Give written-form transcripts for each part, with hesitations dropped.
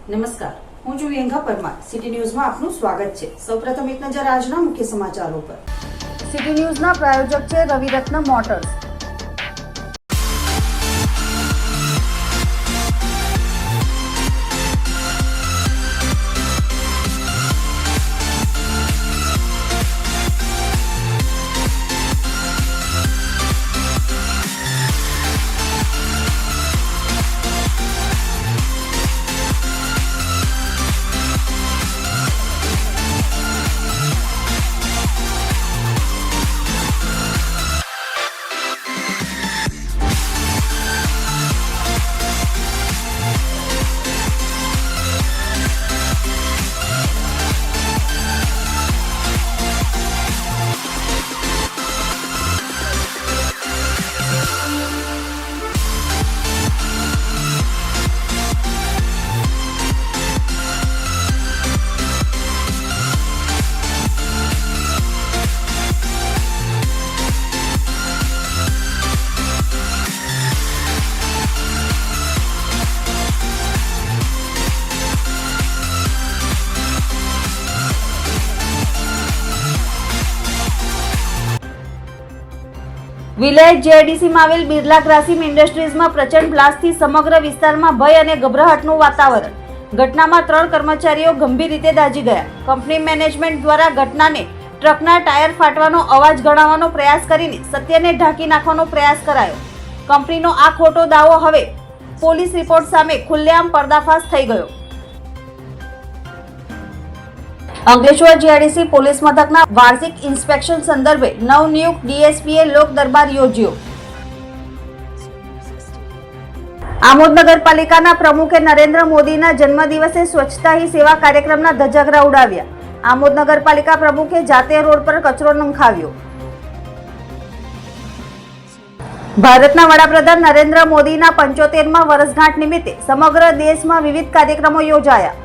નમસ્કાર, હું છું વિયંગા પરમાર. સિટી ન્યૂઝમાં આપનું સ્વાગત છે. સૌપ્રથમ એક નજર આજના મુખ્ય સમાચારો પર. સિટી ન્યૂઝના પ્રાયોજક છે રવિરત્ન મોટર્સ. વિલેજ જેઆઈડીસીમાં આવેલ બિરલા ગ્રાસિમ ઇન્ડસ્ટ્રીઝમાં પ્રચંડ બ્લાસ્ટથી સમગ્ર વિસ્તારમાં ભય અને ગભરાટનું વાતાવરણ. ઘટનામાં 3 કર્મચારીઓ ગંભીર રીતે દાઝી ગયા. કંપની મેનેજમેન્ટ દ્વારા ઘટનાને ટ્રકના ટાયર ફાટવાનો અવાજ ગણાવવાનો પ્રયાસ કરીને સત્યને ઢાંકી નાખવાનો પ્રયાસ કરાયો. કંપનીનો આ ખોટો દાવો હવે પોલીસ રિપોર્ટ સામે ખુલ્લેઆમ પર્દાફાશ થઈ ગયો. અંકલેશ્વર જીઆઈડીસી પોલીસ મથકના વાર્ષિક ઇન્સ્પેક્શન સંદર્ભે નવનિયુક્ત ડીએસપીએ લોક દરબાર યોજ્યો. આમોદ નગરપાલિકાના પ્રમુખે નરેન્દ્ર મોદીના જન્મદિવસે સ્વચ્છતા હી સેવા કાર્યક્રમના ધજાગરા ઉડાવ્યા. આમોદ નગરપાલિકા પ્રમુખે જાતે રોડ પર કચરો નંખાવ્યો. ભારતના વડાપ્રધાન નરેન્દ્ર મોદીના 75મા વર્ષગાંઠ નિમિત્તે સમગ્ર દેશમાં વિવિધ કાર્યક્રમો યોજાયા.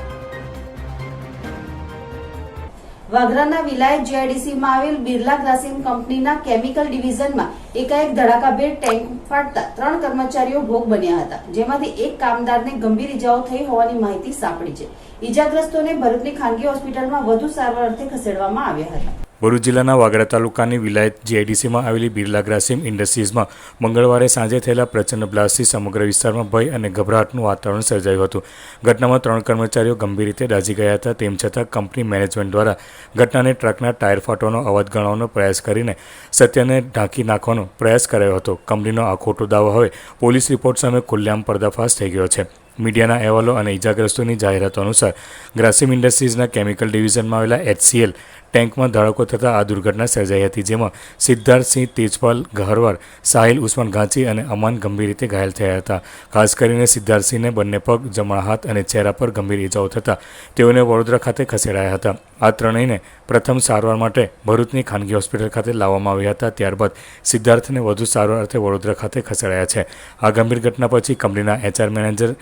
વાગરાના વિલાયત જીઆઈડીસીમાં આવેલ બિરલા ગ્રાસિમ કંપનીના કેમિકલ ડિવિઝનમાં એકાએક ધડાકાભેર ટેન્ક ફાટતા 3 કર્મચારીઓ ભોગ બન્યા હતા, જેમાંથી એક કામદારને ગંભીર ઈજાઓ થઈ હોવાની માહિતી સાંપડી છે. ઈજાગ્રસ્તોને ભરૂચની ખાનગી હોસ્પિટલમાં વધુ સારવાર અર્થે ખસેડવામાં આવ્યા હતા. ભરૂચ જિલ્લાના વાગરા તાલુકાની વિલાયત જીઆઈડીસીમાં આવેલી બિરલા ગ્રાસિમ ઇન્ડસ્ટ્રીઝમાં મંગળવારે સાંજે થયેલા પ્રચંડ બ્લાસ્ટથી સમગ્ર વિસ્તારમાં ભય અને ગભરાટનું વાતાવરણ સર્જાયું હતું. ઘટનામાં 3 કર્મચારીઓ ગંભીર રીતે દાઝી ગયા હતા. તેમ છતાં કંપની મેનેજમેન્ટ દ્વારા ઘટનાને ટ્રકના ટાયર ફાટવાનો અવાજ ગણાવવાનો પ્રયાસ કરીને સત્યને ઢાંકી નાખવાનો પ્રયાસ કરાયો હતો. કંપનીનો આ ખોટો દાવો હવે પોલીસ રિપોર્ટ સામે ખુલ્લેઆમ પર્દાફાશ થઈ ગયો છે. મીડિયાના અહેવાલો અને ઇજાગ્રસ્તોની જાહેરાતો અનુસાર ગ્રાસિમ ઇન્ડસ્ટ્રીઝના કેમિકલ ડિવિઝનમાં આવેલા HCL ટેન્કમાં ધડાકો થતાં આ દુર્ઘટના સર્જાઈ હતી, જેમાં સિદ્ધાર્થસિંહ તેજપાલ ગહરવાર, સાહિલ ઉસ્માન ઘાંચી અને અમાન ગંભીર રીતે ઘાયલ થયા હતા. ખાસ કરીને સિદ્ધાર્થસિંહને બંને પગ, જમણા હાથ અને ચહેરા પર ગંભીર ઇજાઓ થતાં તેઓને વડોદરા ખાતે ખસેડાયા હતા. આ ત્રણેયને પ્રથમ સારવાર માટે ભરૂચની ખાનગી હોસ્પિટલ ખાતે લાવવામાં આવ્યા હતા. ત્યારબાદ સિદ્ધાર્થને વધુ સારવાર અર્થે વડોદરા ખાતે ખસેડાયા છે. આ ગંભીર ઘટના પછી કંપનીના HR મેનેજર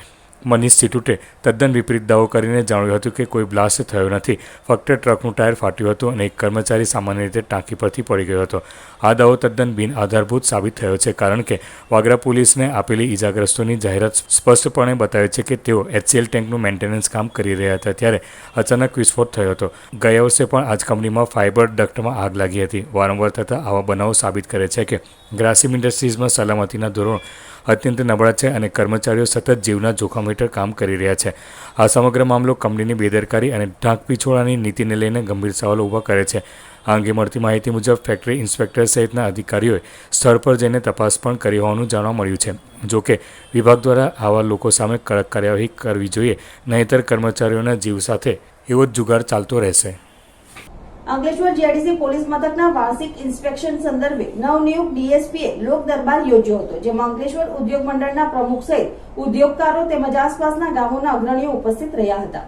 મનીષ ચિટુટે તદ્દન વિપરીત દાવો કરીને જણાવ્યું હતું કે કોઈ બ્લાસ્ટ થયો નથી, ફક્ત ટ્રકનું ટાયર ફાટ્યું હતું અને એક કર્મચારી સામાન્ય રીતે ટાંકી પરથી પડી ગયો હતો. આ દાવો તદ્દન બિન આધારભૂત સાબિત થયો છે, કારણ કે વાગરા પોલીસને આપેલી ઇજાગ્રસ્તોની જાહેરાત સ્પષ્ટપણે બતાવે છે કે તેઓ HCL ટેન્કનું મેન્ટેનન્સ કામ કરી રહ્યા હતા ત્યારે અચાનક વિસ્ફોટ થયો હતો. ગયા વર્ષે પણ આ જ કંપનીમાં ફાઇબર ડક્ટમાં આગ લાગી હતી. વારંવાર થતા આવા બનાવો સાબિત કરે છે કે ગ્રાસિમ ઇન્ડસ્ટ્રીઝમાં સલામતીના ધોરણો અત્યંત નબળા છે અને કર્મચારીઓ સતત જીવના જોખમ હેઠળ કામ કરી રહ્યા છે. આ સમગ્ર મામલો કંપનીની બેદરકારી અને ઢાંકપીછોડાની નીતિને લઈને ગંભીર સવાલો ઊભા કરે છે. આ અંગે મળતી માહિતી મુજબ ફેક્ટરી ઇન્સ્પેક્ટર સહિતના અધિકારીઓએ સ્થળ પર જઈને તપાસ પણ કરી હોવાનું જાણવા મળ્યું છે. જોકે વિભાગ દ્વારા આવા લોકો સામે કડક કાર્યવાહી કરવી જોઈએ, નહીંતર કર્મચારીઓના જીવ સાથે એવો જ જુગાર ચાલતો રહેશે. અંકલેશ્વર જીઆઈડીસી પોલીસ મથકના વાર્ષિક ઇન્સ્પેક્શન સંદર્ભે નવનિયુક્ત ડીએસપીએ લોક દરબાર યોજ્યો હતો, જેમાં અંકલેશ્વર ઉદ્યોગ મંડળના પ્રમુખ સહિત ઉદ્યોગકારો તેમજ આસપાસના ગામોના અગ્રણીઓ ઉપસ્થિત રહ્યા હતા.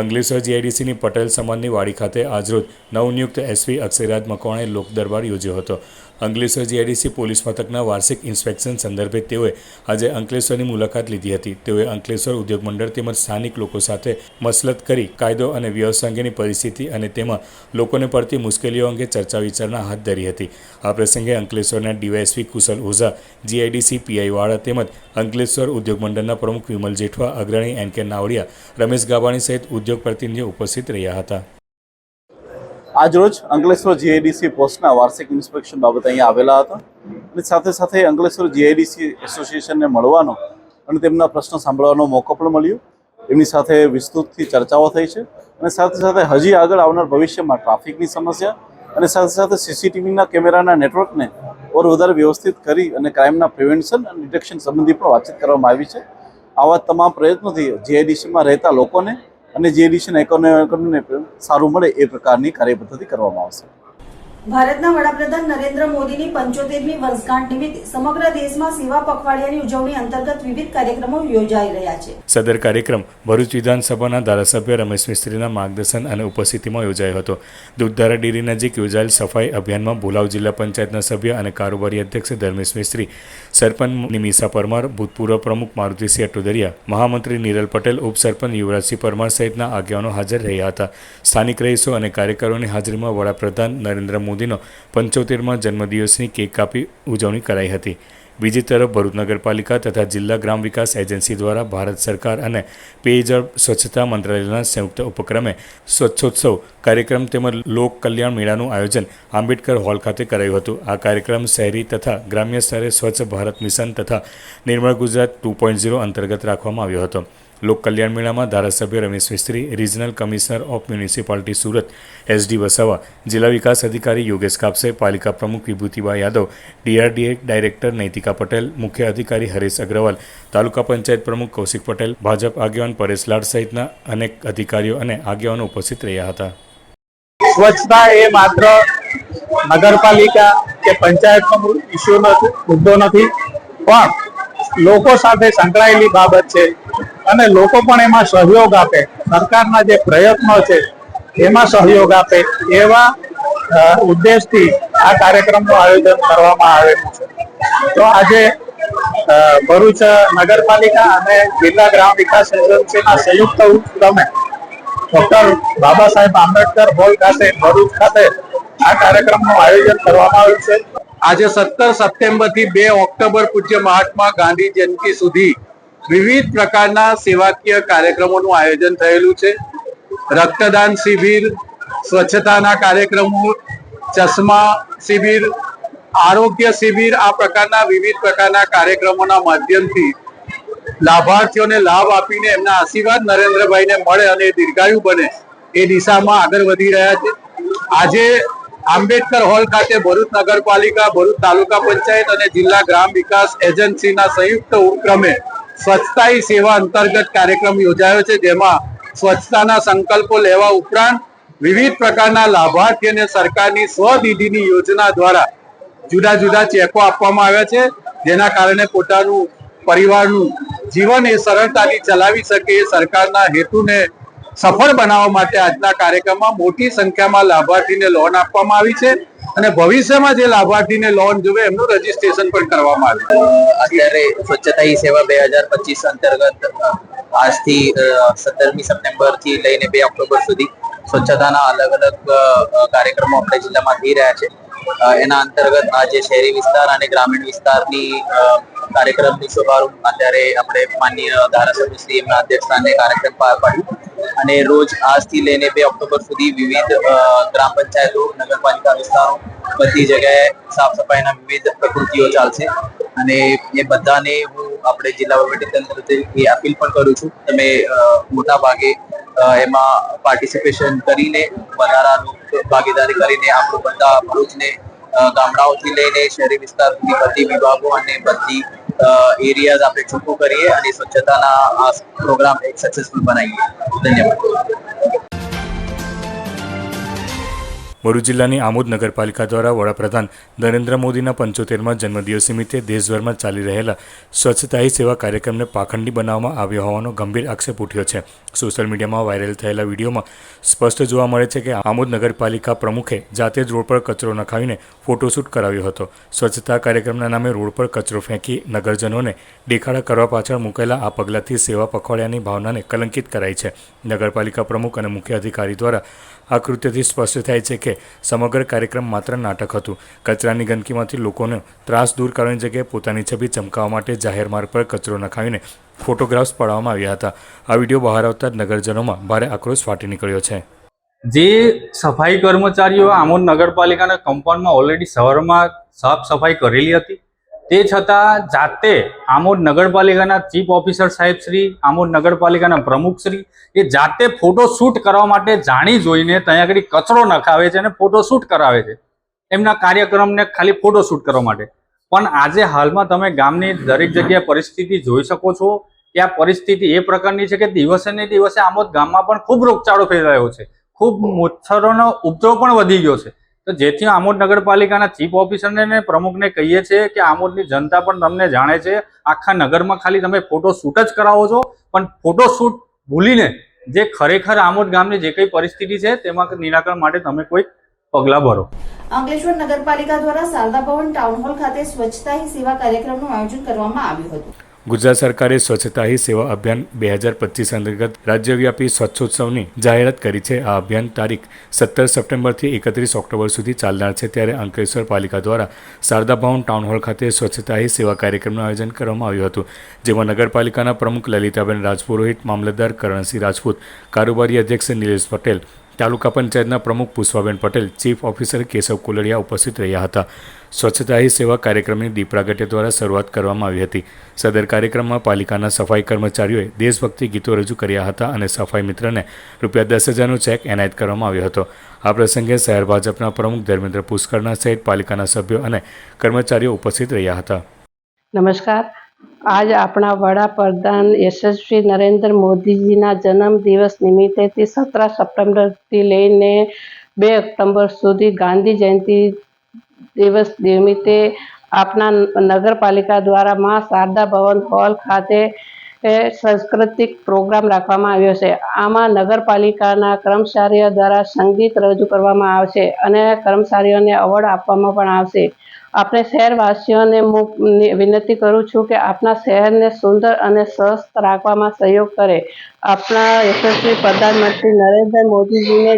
અંકલેશ્વર જીઆઈડીસીની પટેલ સમાજની વાડી ખાતે આજરોજ નવનિયુક્ત SP અક્ષયરાજ મકવાણાએ લોક દરબાર યોજ્યો હતો. અંકલેશ્વર જીઆઈડીસી પોલીસ મથકના વાર્ષિક ઇન્સ્પેક્શન સંદર્ભે તેઓએ આજે અંકલેશ્વરની મુલાકાત લીધી હતી. તેઓએ અંકલેશ્વર ઉદ્યોગ મંડળ તેમજ સ્થાનિક લોકો સાથે મસલત કરી કાયદો અને વ્યવસ્થા અંગેની પરિસ્થિતિ અને તેમાં લોકોને પડતી મુશ્કેલીઓ અંગે ચર્ચા વિચારણા હાથ ધરી હતી. આ પ્રસંગે અંકલેશ્વરના ડીવાયએસપી કુશલ ઓઝા, જીઆઈડીસી પીઆઈ વાળા તેમજ અંકલેશ્વર ઉદ્યોગ મંડળના પ્રમુખ વિમલ જેઠવા, અગ્રણી એન કે નાવડિયા, રમેશ ગાબાણી સહિત ઉદ્યોગ પ્રતિનિધિઓ ઉપસ્થિત રહ્યા હતા. આજરોજ અંકલેશ્વર જીઆઈડીસી પોસ્ટના વાર્ષિક ઇન્સ્પેક્શન બાબતે અહીંયા આવેલા હતા અને સાથે સાથે અંકલેશ્વર જીઆઈડીસી એસોસિએશનને મળવાનો અને તેમના પ્રશ્નો સાંભળવાનો મોકો પણ મળ્યો. એમની સાથે વિસ્તૃતથી ચર્ચાઓ થઈ છે અને સાથે સાથે હજી આગળ આવનાર ભવિષ્યમાં ટ્રાફિકની સમસ્યા અને સાથે સાથે સીસીટીવીના કેમેરાના નેટવર્કને ઓર વધારે વ્યવસ્થિત કરી અને ક્રાઇમના પ્રિવેન્શન અને ડિટેક્શન સંબંધી પણ વાતચીત કરવામાં આવી છે. આવા તમામ પ્રયત્નોથી જીઆઈડીસીમાં રહેતા લોકોને અને જીઆઈડીસીના ઇકોનોમીને સારું મળે એ પ્રકારની કાર્યપદ્ધતિ કરવામાં આવશે. ભારતના વડાપ્રધાન નરેન્દ્ર મોદીની 75મી વર્ષગાંઠ નિમિત્તે સમગ્ર દેશમાં સેવા પખવાડિયાની ઉજવણી અંતર્ગત વિવિધ કાર્યક્રમો યોજાઈ રહ્યા છે. સદર કાર્યક્રમ ભરૂચ વિધાનસભાના ધારાસભ્ય રમેશ મિસ્ત્રીના માર્ગદર્શન અને ઉપસ્થિતિમાં યોજાયો હતો. દૂધધારા ડેરી નજીક યોજાયેલ સફાઈ અભિયાનમાં ભોલાવ જિલ્લા પંચાયતના સભ્ય અને કારોબારી અધ્યક્ષ ધર્મેશ મિસ્ત્રી, સરપંચ નિમિષા પરમાર, ભૂતપૂર્વ પ્રમુખ મારુતિસિંહ અટોદરિયા, મહામંત્રી નીરલ પટેલ, ઉપસરપંચ યુવરાજસિંહ પરમાર સહિતના આગેવાનો હાજર રહ્યા હતા. સ્થાનિક રહીશો અને કાર્યકરોની હાજરીમાં વડાપ્રધાન નરેન્દ્ર મોદીનો 75મા જન્મદિવસની કેક કાપી ઉજવણી કરાઈ હતી. બીજી તરફ ભરૂચ નગરપાલિકા તથા જિલ્લા ગ્રામ વિકાસ એજન્સી દ્વારા ભારત સરકાર અને પેયજળ સ્વચ્છતા મંત્રાલયના સંયુક્ત ઉપક્રમે સ્વચ્છોત્સવ કાર્યક્રમ તેમજ લોક કલ્યાણ મેળાનું આયોજન આંબેડકર હોલ ખાતે કરાયું હતું. આ કાર્યક્રમ શહેરી તથા ગ્રામ્ય સ્તરે સ્વચ્છ ભારત મિશન તથા નિર્મળ ગુજરાત 2.0 અંતર્ગત રાખવામાં આવ્યો હતો. લોક કલ્યાણ મેળામાં ધારાસભ્ય Ramesh Mistry, regional commissioner of municipality Surat SD વસાવા, જિલ્લા વિકાસ અધિકારી યોગેશ કાપસે, પાલિકા પ્રમુખ વિભૂતિબા યાદવ, DRDA ડાયરેક્ટર નૈતિકા પટેલ, મુખ્ય અધિકારી હરેશ અગ્રવાલ, તાલુકા પંચાયત પ્રમુખ કૌશિક પટેલ, ભાજપ આગેવાન પરેશ લાડ સહિતના અનેક અધિકારીઓ અને આગેવાનો ઉપસ્થિત રહ્યા હતા. સ્વચ્છતા એ માત્ર નગરપાલિકા કે પંચાયતનો ઇસ્યુ નથી, મુદ્દો નથી, પણ લોકો સાથે સંકળાયેલી બાબત છે અને લોકો પણ એમાં સહયોગ આપે, સરકારના જે પ્રયત્નો છે એમાં સહયોગ આપે એવા ઉદ્દેશથી આ કાર્યક્રમનું આયોજન કરવામાં આવેલું છે. તો આજે ભરૂચ નગરપાલિકા અને જિલ્લા ગ્રામ વિકાસ એજન્સીના સંયુક્ત ઉપક્રમે ડોક્ટર બાબા સાહેબ આંબેડકર હોલ ખાતે ભરૂચ ખાતે આ કાર્યક્રમનું આયોજન કરવામાં આવ્યું છે. આજે 17 સપ્ટેમ્બરથી 2 ઓક્ટોબર પૂજ્ય મહાત્મા ગાંધી જયંતિ સુધી વિવિધ પ્રકારના સેવાકીય કાર્યક્રમોનું આયોજન થયેલું છે. રક્તદાન શિબિર, સ્વચ્છતાના કાર્યક્રમો, ચશ્મા શિબિર, આરોગ્ય શિબિર, આ પ્રકારના વિવિધ પ્રકારના કાર્યક્રમોના માધ્યમથી લાભાર્થીઓને લાભ આપીને એમના આશીર્વાદ નરેન્દ્રભાઈને મળે અને દીર્ઘાયુ બને એ દિશામાં આગળ વધી રહ્યા છે. આજે આંબેડકર હોલ ખાતે ભરૂચ નગરપાલિકા, ભરૂચ તાલુકા પંચાયત અને જિલ્લા ગ્રામ વિકાસ એજન્સીના સંયુક્ત ઉપક્રમે સ્વચ્છતા હી સેવા અંતર્ગત કાર્યક્રમ યોજાયો છે, જેમાં સ્વચ્છતાના સંકલ્પો લેવા ઉપરાંત વિવિધ પ્રકારના લાભાર્થીઓને સરકારની સ્વનિધિની યોજના દ્વારા જુદા જુદા ચેકો આપવામાં આવ્યા છે, જેના કારણે પોતાનું પરિવારનું જીવન એ સરળતાથી ચલાવી શકે એ સરકારના હેતુને સફળ બનાવવા માટે આજના કાર્યક્રમમાં મોટી સંખ્યામાં લાભાર્થીને લોન આપવામાં આવી છે અને ભવિષ્યમાં જે લાભાર્થીને લોન જોવે એમનું રજીસ્ટ્રેશન પણ કરવામાં આવ્યું. અત્યારે સ્વચ્છતા હી સેવા 2025 અંતર્ગત આજથી 17મી સપ્ટેમ્બરથી લઈને 2 ઓક્ટોબર સુધી સ્વચ્છતાના અલગ અલગ કાર્યક્રમો આપણા જિલ્લામાં થઈ રહ્યા છે. એના અંતર્ગત આજે શહેરી વિસ્તાર અને ગ્રામીણ વિસ્તારની કાર્યક્રમની શુભારંભ અત્યારે આપણે માનનીય ધારાસભ્ય શ્રી એમના અધ્યક્ષસ્થાને કાર્યક્રમ પાર પાડ્યું અને રોજ આજથી લઈને 2 ઓક્ટોબર સુધી વિવિધ ગ્રામ પંચાયતો, નગરપાલિકા વિસ્તારો બધી જગ્યાએ સાફ સફાઈના વિવિધ પ્રવૃત્તિઓ ચાલશે અને એ બધાને હું આપણે જિલ્લા વહીવટીતંત્રથી અપીલ પણ કરું છું, તમે મોટા ભાગે એમાં પાર્ટિસિપેશન કરીને વધારાનું ભાગીદારી કરીને આપણું બધા ભરૂચને ગામડાઓથી લઈને શહેરી વિસ્તાર સુધી બધી વિભાગો અને બધી એરિયાઝ આપણે ચોખ્ખું કરીએ અને સ્વચ્છતાના આ પ્રોગ્રામ એક સક્સેસફુલ બનાવીએ. ધન્યવાદ. ભરૂચ જિલ્લાની આમોદ નગરપાલિકા દ્વારા વડાપ્રધાન નરેન્દ્ર મોદીના 75મા જન્મદિવસ નિમિત્તે દેશભરમાં ચાલી રહેલા સ્વચ્છતા હી સેવા કાર્યક્રમને પાખંડી બનાવવામાં આવ્યો હોવાનો ગંભીર આક્ષેપ ઉઠ્યો છે. સોશિયલ મીડિયામાં વાયરલ થયેલા વિડીયોમાં સ્પષ્ટ જોવા મળે છે કે આમોદ નગરપાલિકા પ્રમુખે જાતે જ રોડ પર કચરો નખાવીને ફોટોશૂટ કરાવ્યો હતો. સ્વચ્છતા કાર્યક્રમના નામે રોડ પર કચરો ફેંકી નગરજનોને દેખાડા કરવા પાછળ મૂકેલા આ પગલાંથી સેવા પખવાડિયાની ભાવનાને કલંકિત કરાઈ છે. નગરપાલિકા પ્રમુખ અને મુખ્ય અધિકારી દ્વારા આ કૃત્યથી સ્પષ્ટ થાય છે કે સમગ્ર કાર્યક્રમ માત્ર નાટક હતું. કચરાની ગંદકીમાંથી લોકોનો ત્રાસ દૂર કરવાની જગ્યાએ પોતાની છબી ચમકાવવા માટે જાહેર માર્ગ પર કચરો નખાવીને ફોટોગ્રાફ્સ પડાવવામાં આવ્યા હતા. આ વિડીયો બહાર આવતા જ નગરજનોમાં ભારે આક્રોશ ફાટી નીકળ્યો છે. જે સફાઈ કર્મચારીઓ આમોદ નગરપાલિકાના કમ્પાઉન્ડમાં ઓલરેડી સવારમાં સાફ સફાઈ કરેલી હતી, તે છતાં જાતે આમોદ નગરપાલિકાના ચીફ ઓફિસર સાહેબ શ્રી, આમોદ નગરપાલિકાના પ્રમુખ શ્રી એ જાતે ફોટોશૂટ કરવા માટે જાણી જોઈને ત્યાં આગળ કચરો નખાવે છે અને ફોટોશૂટ કરાવે છે એમના કાર્યક્રમને ખાલી ફોટોશૂટ કરવા માટે. પણ આજે હાલમાં તમે ગામની દરેક જગ્યાએ પરિસ્થિતિ જોઈ શકો છો કે આ પરિસ્થિતિ એ પ્રકારની છે કે દિવસે ને દિવસે આમોદ ગામમાં પણ ખૂબ રોગચાળો ફેલાયો છે, ખૂબ મચ્છરોનો ઉપદ્રવ પણ વધી ગયો છે. તો જેથી આમોદ નગરપાલિકાના ચીફ ઓફિસરને અને પ્રમુખને કહીએ છીએ કે આમોદની જનતા પણ તમને જાણે છે, આખા નગરમાં ખાલી તમે ફોટોશૂટ જ કરાવો છો, પણ ફોટોશૂટ ભૂલીને જે ખરેખર આમોદ ગામની જે કઈ પરિસ્થિતિ છે તેમાં નિરાકરણ માટે તમે કોઈ પગલાં ભરો. અંકલેશ્વર નગરપાલિકા દ્વારા શારદા ભવન ટાઉન હોલ ખાતે સ્વચ્છતા હી સેવા કાર્યક્રમનું આયોજન કરવામાં આવ્યું હતું. ગુજરાત સરકારે સ્વચ્છતા હી સેવા અભિયાન 2025 અંતર્ગત રાજ્યવ્યાપી સ્વચ્છોત્સવની જાહેરાત કરી છે. આ અભિયાન તારીખ 17 સપ્ટેમ્બરથી 31 ઓક્ટોબર સુધી ચાલનાર છે. ત્યારે અંકલેશ્વર પાલિકા દ્વારા શારદા ભવન ટાઉન હોલ ખાતે સ્વચ્છતા હી સેવા કાર્યક્રમનું આયોજન કરવામાં આવ્યું હતું, જેમાં નગરપાલિકાના પ્રમુખ લલિતાબેન રાજપુરોહિત, મામલતદાર કરણસિંહ રાજપૂત, કારોબારી અધ્યક્ષ નિલેશ પટેલ, તાલુકા પંચાયતના પ્રમુખ પુષ્પાબેન પટેલ, ચીફ ઓફિસર કેશવ કોલડિયા ઉપસ્થિત રહ્યા હતા. સ્વચ્છતા હી સેવા કાર્યક્રમની દીપ પ્રાગટ્ય દ્વારા શરૂઆત કરવામાં આવી હતી. સદર કાર્યક્રમમાં પાલિકાના સફાઈ કર્મચારીઓએ દેશભક્તિ ગીતો રજૂ કર્યા હતા અને સફાઈ મિત્રને ₹10,000નો ચેક એનાયત કરવામાં આવ્યો હતો. આ પ્રસંગે શહેર ભાજપના પ્રમુખ ધર્મેન્દ્ર પુષ્કરના સહિત પાલિકાના સભ્યો અને કર્મચારીઓ ઉપસ્થિત રહ્યા હતા. નમસ્કાર. આજ આપણા વડાપ્રધાન યશસ્વી નરેન્દ્ર મોદીજીના જન્મદિવસ નિમિત્તેથી 17 સપ્ટેમ્બરથી લઈને 2 ઓક્ટોબર સુધી ગાંધી જયંતિ દિવસ નિમિત્તે આપણા નગરપાલિકા દ્વારા મા શારદા ભવન હોલ ખાતે સાંસ્કૃતિક પ્રોગ્રામ રાખવામાં આવ્યો છે. આમાં નગરપાલિકાના કર્મચારીઓ દ્વારા સંગીત રજૂ કરવામાં આવશે અને કર્મચારીઓને એવોર્ડ આપવામાં પણ આવશે. આપણે શહેરવાસીઓને વિનંતી કરું છું કે આપણા શહેરને સુંદર અને સ્વસ્થ રાખવામાં સહયોગ કરે. આપણા યશસ્વી પ્રધાનમંત્રી નરેન્દ્ર મોદીજીને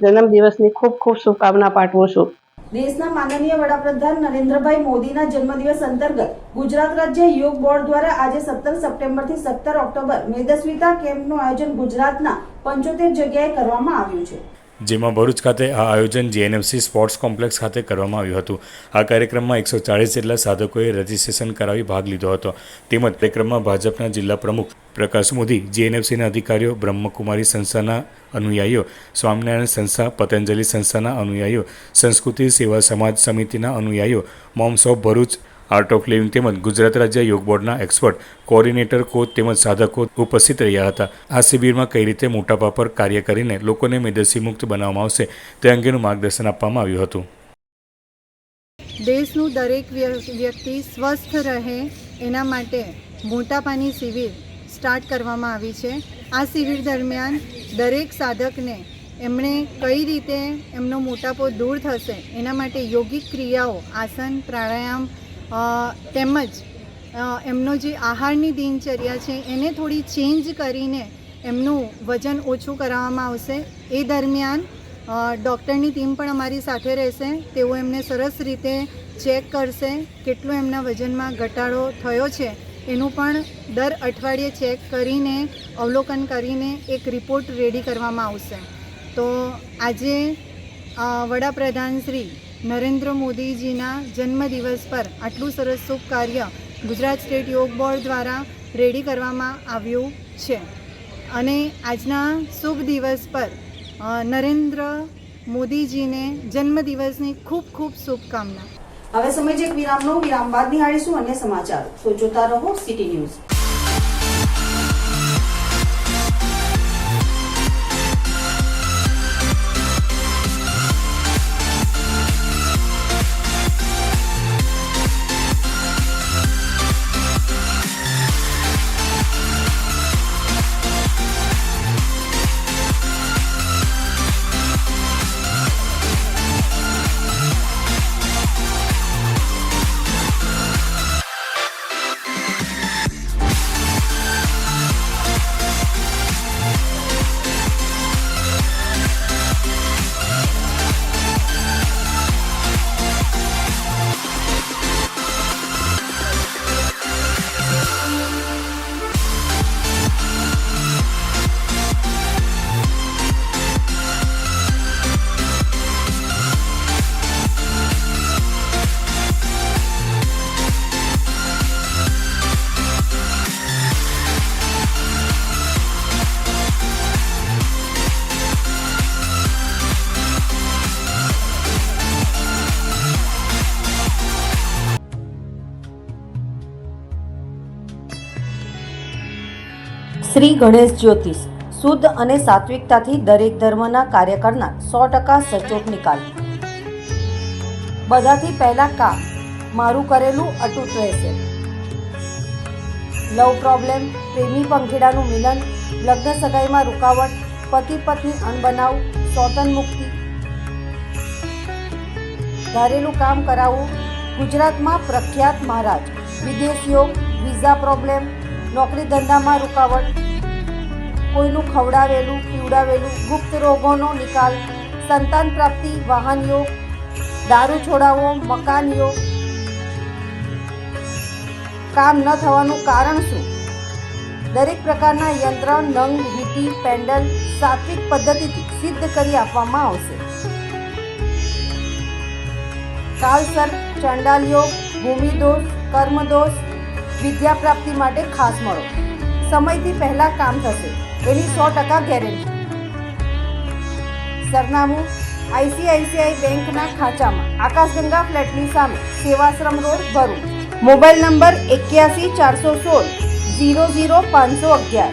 જન્મદિવસની ખૂબ ખૂબ શુભકામના પાઠવું છું. દેશના માનનીય વડાપ્રધાન નરેન્દ્રભાઈ મોદીના જન્મદિવસ અંતર્ગત ગુજરાત રાજ્ય યોગ બોર્ડ દ્વારા આજે 17 સપ્ટેમ્બરથી 17 ઓક્ટોબર મેદસ્વીતા કેમ્પનું આયોજન ગુજરાતના 75 જગ્યાએ કરવામાં આવ્યું છે. જેમાં ભરૂચ ખાતે આ આયોજન જીએનએફસી સ્પોર્ટ્સ કોમ્પ્લેક્સ ખાતે કરવામાં આવ્યું હતું. આ કાર્યક્રમમાં 140 જેટલા સાધકોએ રજીસ્ટ્રેશન કરાવી ભાગ લીધો હતો. તેમજ કાર્યક્રમમાં ભાજપના જિલ્લા પ્રમુખ પ્રકાશ મોદી, જીએનએફસીના અધિકારીઓ, બ્રહ્મકુમારી સંસ્થાના અનુયાયીઓ, સ્વામિનારાયણ સંસ્થા, પતંજલિ સંસ્થાના અનુયાયીઓ, સંસ્કૃતિ સેવા સમાજ સમિતિના અનુયાયીઓ, moms of Bharuch, art of living તેમજ ગુજરાત રાજ્ય યોગ બોર્ડના એક્સપર્ટ, કોઓર્ડિનેટર, કોચ તેમજ સાધકો ઉપસ્થિત રહ્યા હતા. આ શિબિરમાં કઈ રીતે મોટા પાપર કાર્ય કરીને લોકોને મેદસ્વી મુક્ત બનાવવામાં આવશે તે અંગેનું માર્ગદર્શન આપવામાં આવ્યું હતું. દેશનું દરેક વ્યક્તિ સ્વસ્થ રહે એના માટે મોટા પાની શિબિર સ્ટાર્ટ કરવામાં આવી છે. આ શિબિર દરમિયાન દરેક સાધકને એમણે કઈ રીતે એમનો મોટાપો દૂર થશે એના માટે યોગિક ક્રિયાઓ, આસન, પ્રાણાયામ તેમજ એમનો જે આહારની દિનચર્યા છે એને થોડી ચેન્જ કરીને એમનું વજન ઓછું કરાવવામાં આવશે. એ દરમિયાન ડૉક્ટરની ટીમ પણ અમારી સાથે રહેશે. તેઓ એમને સરસ રીતે ચેક કરશે, કેટલો એમના વજનમાં ઘટાડો થયો છે એનું પણ દર અઠવાડિયે ચેક કરીને અવલોકન કરીને એક રિપોર્ટ રેડી કરવામાં આવશે. તો આજે વડાપ્રધાન શ્રી નરેન્દ્ર મોદીજીના જન્મદિવસ પર આટલું સરસ શુભ કાર્ય ગુજરાત સ્ટેટ યોગ બોર્ડ દ્વારા રેડી કરવામાં આવ્યું છે અને આજના શુભ દિવસ પર નરેન્દ્ર મોદીજીને જન્મદિવસની ખૂબ ખૂબ શુભકામના. હવે સમય છે એક વિરામનો. વિરામ બાદ નિહાળીશું અન્ય સમાચાર. તો જોતા રહો સિટી ન્યૂઝ. શ્રી ગણેશ જ્યોતિષ શુદ્ધ અને સાત્વિકતાથી દરેક ધર્મના કાર્ય કરનાર 100% સચોટ નિકાલ. બધાથી પહેલા કામ મારું કરેલું અતૂટ રહેશે. લવ પ્રોબ્લેમ, પ્રેમી પંખીડાનું મિલન, લગ્ન સગાઈમાં રૂકાવટ, પતિ પત્ની અણબનાવ, સ્વતન મુક્તિ, ધારેલું કામ કરાવવું. ગુજરાતમાં પ્રખ્યાત મહારાજ. વિદેશ યોગ, વિઝા પ્રોબ્લેમ, નોકરી ધંધામાં રૂકાવટ, કોઈનું ખવડાવેલું પીવડાવેલું, ગુપ્ત રોગોનો નિકાલ, સંતાન પ્રાપ્તિ, વાહન યોગ, દારૂ છોડાવવો, મકાન યોગ. કામ ન થવાનું કારણ શું? દરેક પ્રકારના યંત્ર, નંગ, વીંટી, પેન્ડલ સાત્વિક પદ્ધતિથી સિદ્ધ કરી આપવામાં આવશે. કાલસર્પ, ચંડાલ યોગ, ભૂમિદોષ, કર્મદોષ, વિદ્યા પ્રાપ્તિ માટે ખાસ મળો. સમયથી પહેલા કામ થશે એની 100% ગેરંટી. સરનામું ICICI બેંકના ખાંચામાં, આકાશગંગા ફ્લેટની સામે, Sevashram road, Bharuch. Mobile number 81 416 00 511.